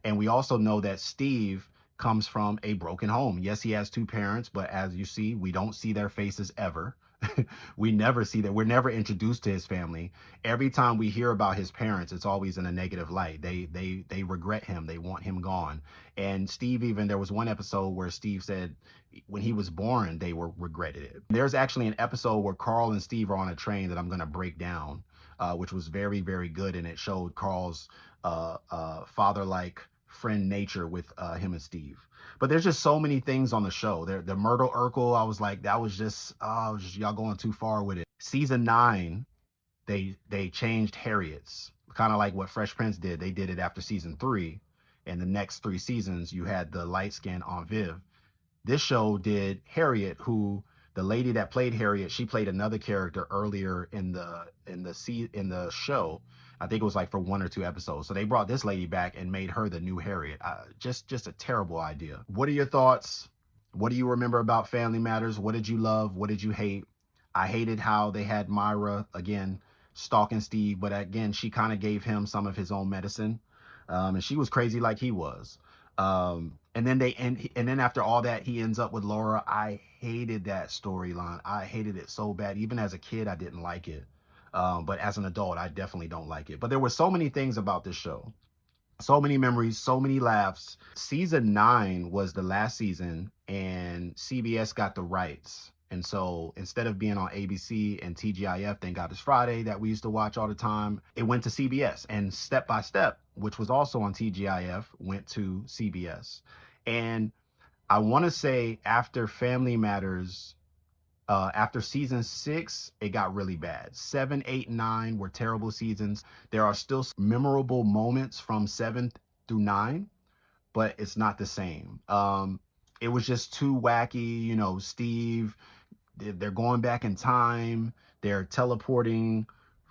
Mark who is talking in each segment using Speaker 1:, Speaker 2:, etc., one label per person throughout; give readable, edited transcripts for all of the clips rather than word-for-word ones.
Speaker 1: And we also know that Steve comes from a broken home. Yes, he has two parents, but as you see, we don't see their faces ever. We never see that. We're never introduced to his family. Every time we hear about his parents, it's always in a negative light. They regret him. They want him gone. And Steve, even there was one episode where Steve said when he was born, they were regretted it. There's actually an episode where Carl and Steve are on a train that I'm going to break down, which was very, very good. And it showed Carl's father-like friend nature with him and Steve. But there's just so many things on the show. There, the Myrtle Urkel, I was like, that was just y'all going too far with it. Season 9, they changed Harriet's, kind of like what Fresh Prince did. They did it after season 3, and the next 3 seasons you had the light skin Aunt Viv. This show did Harriet, who the lady that played Harriet, she played another character earlier in the show. I think it was like for 1 or 2 episodes. So they brought this lady back and made her the new Harriet. Just a terrible idea. What are your thoughts? What do you remember about Family Matters? What did you love? What did you hate? I hated how they had Myra again stalking Steve, but again, she kind of gave him some of his own medicine, and she was crazy like he was. And then and then after all that, he ends up with Laura. I hated that storyline. I hated it so bad. Even as a kid, I didn't like it. But as an adult, I definitely don't like it. But there were so many things about this show. So many memories, so many laughs. Season 9 was the last season, and CBS got the rights. And so instead of being on ABC and TGIF, Thank God It's Friday, that we used to watch all the time, it went to CBS. And Step by Step, which was also on TGIF, went to CBS. And I want to say after Family Matters, after season 6, it got really bad. 7, 8, 9 were terrible seasons. There are still memorable moments from 7 through 9, but it's not the same. It was just too wacky. You know, Steve, they're going back in time. They're teleporting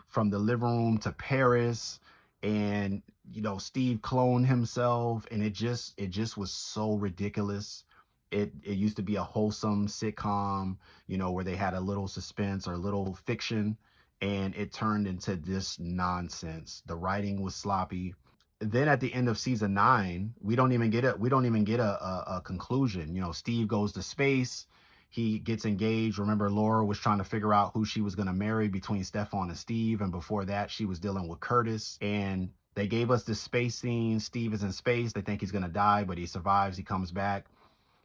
Speaker 1: from the living room to Paris, and you know, Steve cloned himself, and it just was so ridiculous. It used to be a wholesome sitcom, you know, where they had a little suspense or a little fiction, and it turned into this nonsense. The writing was sloppy. Then at the end of season 9, we don't even get a conclusion. You know, Steve goes to space, he gets engaged. Remember, Laura was trying to figure out who she was going to marry between Stefan and Steve, and before that she was dealing with Curtis. And they gave us this space scene. Steve is in space, they think he's going to die, but he survives, he comes back.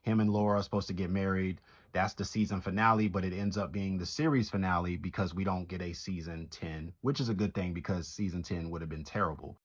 Speaker 1: Him and Laura are supposed to get married. That's the season finale, but it ends up being the series finale because we don't get a season 10, which is a good thing because season 10 would have been terrible.